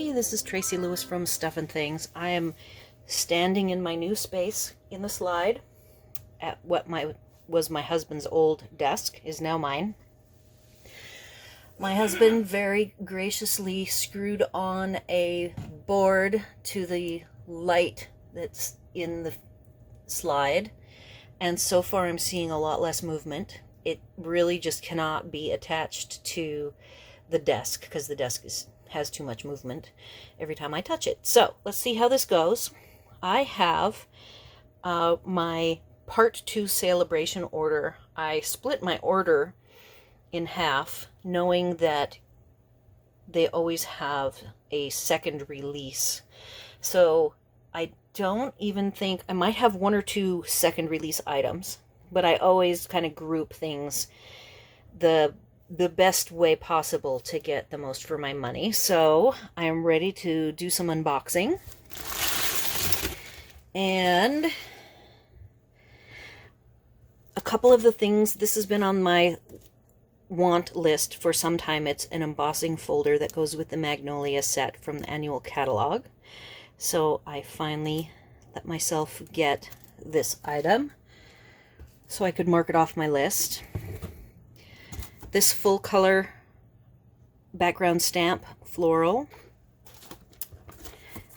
Hey, this is Tracy Lewis from Stuff and Things. I am standing in my new space in the slide at what was my husband's old desk, is now mine. My husband very graciously screwed on a board to the light that's in the slide, and so far I'm seeing a lot less movement. It really just cannot be attached to the desk because the desk has too much movement every time I touch it. So let's see how this goes. I have my part 2 Sale-A-Bration order. I split my order in half, knowing that they always have a second release. So I don't even think, I might have 1 or 2 second release items, but I always kind of group things the best way possible to get the most for my money. So I am ready to do some unboxing. And a couple of the things, this has been on my want list for some time. It's an embossing folder that goes with the Magnolia set from the annual catalog. So I finally let myself get this item so I could mark it off my list. This full color background stamp, floral.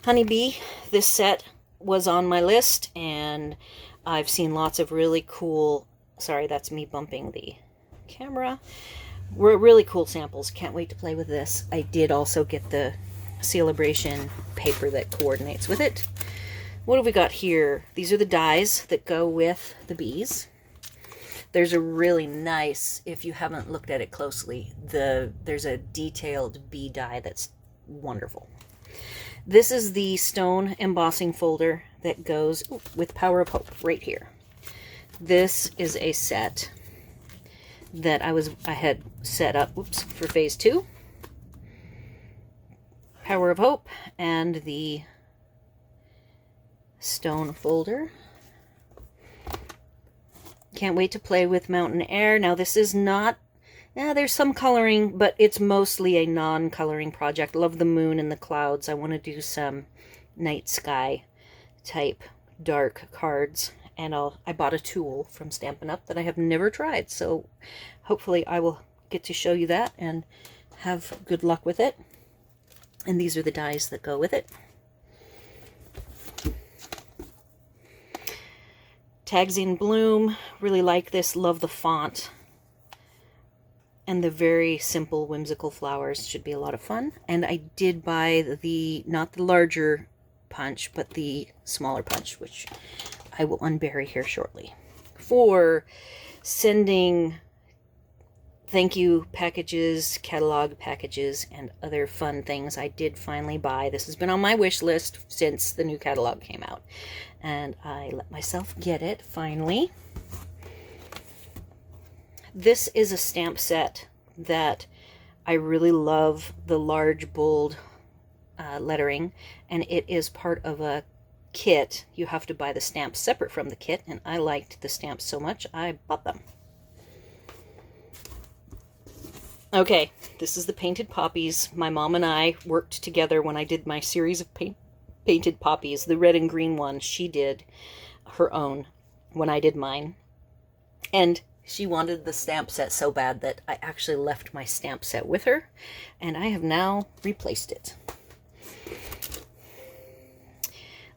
Honeybee, this set was on my list, and I've seen lots of really cool, sorry, that's me bumping the camera, really cool samples. Can't wait to play with this. I did also get the Sale-A-Bration paper that coordinates with it. What have we got here? These are the dies that go with the bees. There's a really nice, if you haven't looked at it closely, there's a detailed bee die that's wonderful. This is the stone embossing folder that goes with Power of Hope right here. This is a set that I had set up, for phase 2. Power of Hope and the stone folder. Can't wait to play with Mountain Air. Now this is not, there's some coloring, but it's mostly a non-coloring project. Love the moon and the clouds. I want to do some night sky type dark cards. And I bought a tool from Stampin' Up that I have never tried. So hopefully I will get to show you that and have good luck with it. And these are the dies that go with it. Tags in Bloom, really like this, love the font. And the very simple, whimsical flowers should be a lot of fun. And I did buy not the larger punch, but the smaller punch, which I will unbury here shortly. For sending thank you packages, catalog packages, and other fun things, I did finally buy. This has been on my wish list since the new catalog came out. And I let myself get it, finally. This is a stamp set that I really love, the large, bold lettering. And it is part of a kit. You have to buy the stamps separate from the kit. And I liked the stamps so much, I bought them. Okay, this is the Painted Poppies. My mom and I worked together when I did my series of Painted Poppies. The red and green one, she did her own when I did mine. And she wanted the stamp set so bad that I actually left my stamp set with her. And I have now replaced it.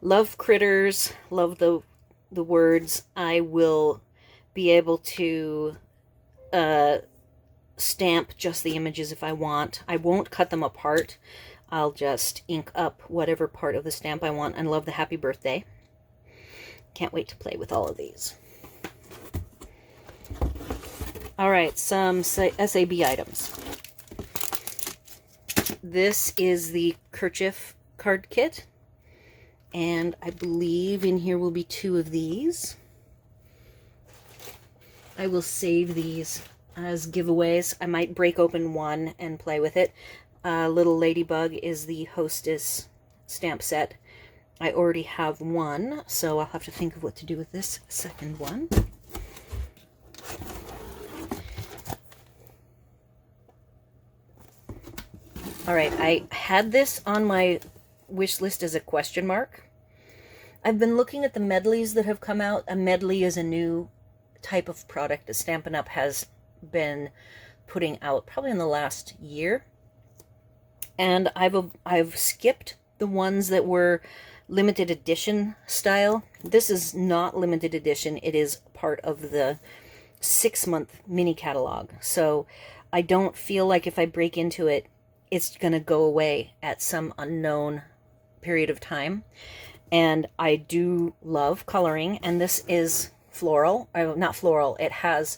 Love critters, love the words. I will be able to stamp just the images if I want. I won't cut them apart. I'll just ink up whatever part of the stamp I want, and love the happy birthday. Can't wait to play with all of these. All right, some SAB items. This is the kerchief card kit, and I believe in here will be 2 of these. I will save these as giveaways. I might break open one and play with it. Little Ladybug is the Hostess stamp set. I already have one, so I'll have to think of what to do with this second one. All right, I had this on my wish list as a question mark. I've been looking at the medleys that have come out. A medley is a new type of product that Stampin' Up! Has been putting out probably in the last year. And I've skipped the ones that were limited edition style. This is not limited edition. It is part of the 6-month mini catalog. So I don't feel like if I break into it, it's going to go away at some unknown period of time. And I do love coloring, and this is floral. Not floral. It has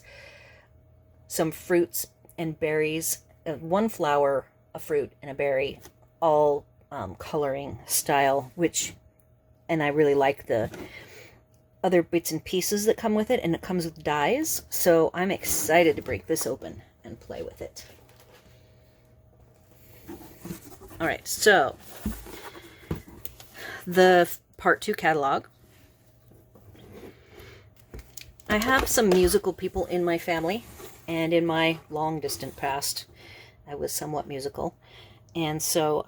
some fruits and berries, one flower, a fruit, and a berry, all coloring style, and I really like the other bits and pieces that come with it, and it comes with dies, so I'm excited to break this open and play with it. All right, so the Part 2 catalog. I have some musical people in my family, and in my long distant past, I was somewhat musical. And so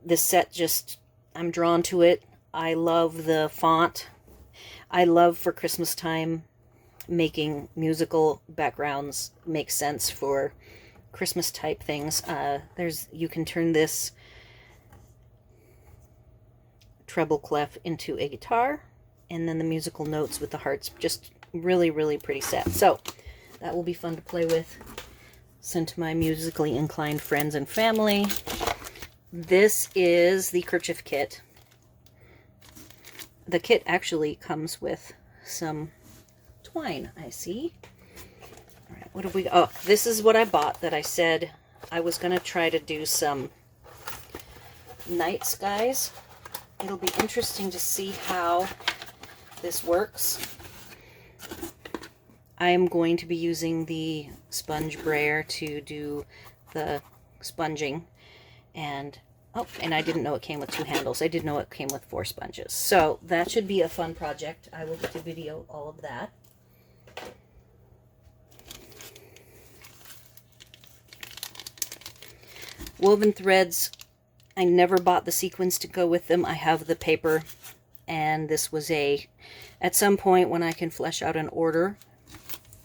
this set I'm drawn to it. I love the font. I love for Christmas time making musical backgrounds make sense for Christmas type things. You can turn this treble clef into a guitar, and then the musical notes with the hearts. Just really, really pretty set. So that will be fun to play with. Send to my musically inclined friends and family. This is the kerchief kit. The kit actually comes with some twine, I see. All right, what have we got? Oh, this is what I bought that I said I was going to try to do some night skies. It'll be interesting to see how this works. I am going to be using the sponge brayer to do the sponging, and I didn't know it came with 2 handles. I did know it came with 4 sponges. So that should be a fun project. I will get to video all of that. Woven threads. I never bought the sequins to go with them. I have the paper, and this was at some point when I can flesh out an order,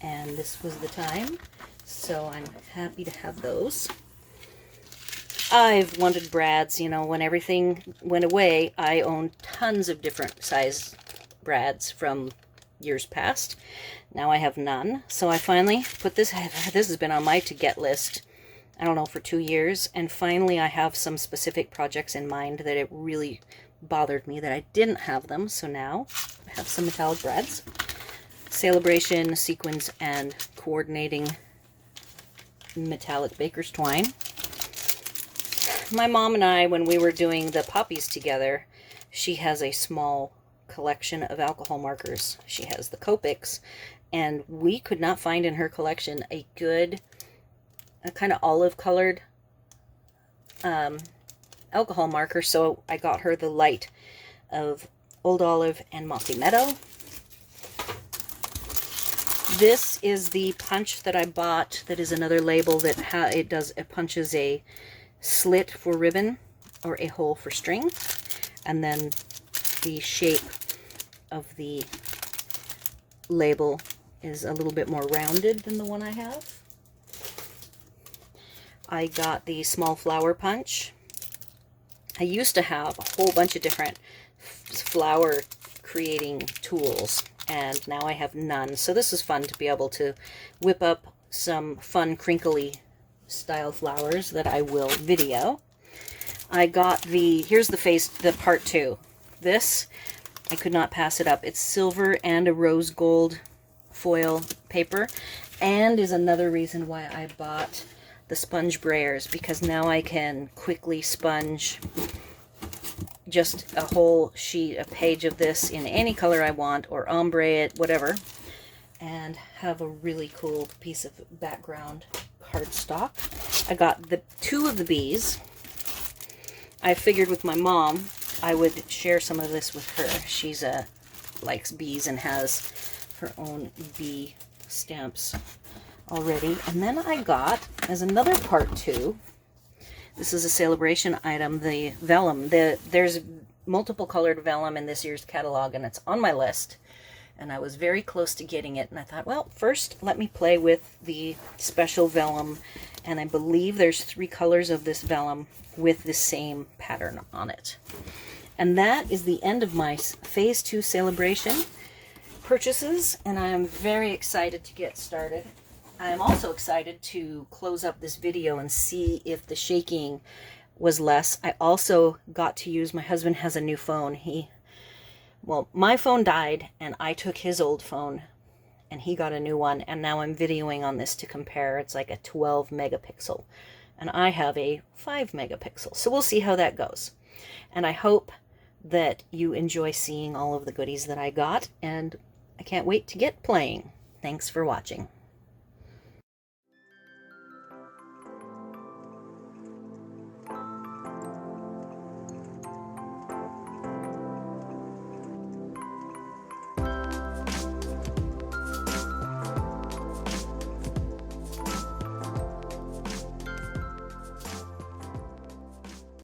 and this was the time. So I'm happy to have those. I've wanted brads, when everything went away, I owned tons of different size brads from years past. Now I have none. So I finally put this has been on my to-get list, I don't know, for 2 years. And finally I have some specific projects in mind that it really bothered me that I didn't have them. So now I have some metallic brads. Sale-A-Bration, sequins, and coordinating metallic baker's twine. My mom and I, when we were doing the poppies together, she has a small collection of alcohol markers. She has the Copics, and we could not find in her collection a good, kind of olive-colored alcohol marker, so I got her the light of Old Olive and Mossy Meadow. This is the punch that I bought. That is another label that it punches a slit for ribbon or a hole for string, and then the shape of the label is a little bit more rounded than the one I have. I got the small flower punch. I used to have a whole bunch of different flower creating tools, and now I have none. So this is fun to be able to whip up some fun crinkly style flowers that I will video. I got here's the Part 2. This, I could not pass it up. It's silver and a rose gold foil paper, and is another reason why I bought the sponge brayers, because now I can quickly sponge just a whole sheet, a page of this in any color I want, or ombre it, whatever, and have a really cool piece of background cardstock. I got 2 of the bees. I figured with my mom I would share some of this with her. She's likes bees and has her own bee stamps already. And then I got, as another Part 2, This is a Sale-A-Bration item, the vellum. There's multiple colored vellum in this year's catalog, and it's on my list. And I was very close to getting it, and I thought, well, first let me play with the special vellum. And I believe there's 3 colors of this vellum with the same pattern on it. And that is the end of my Phase 2 Sale-A-Bration purchases, and I am very excited to get started. I am also excited to close up this video and see if the shaking was less. I also got to use, my husband has a new phone. Well, my phone died, and I took his old phone, and he got a new one, and now I'm videoing on this to compare. It's like a 12 megapixel, and I have a 5 megapixel. So we'll see how that goes. And I hope that you enjoy seeing all of the goodies that I got, and I can't wait to get playing. Thanks for watching.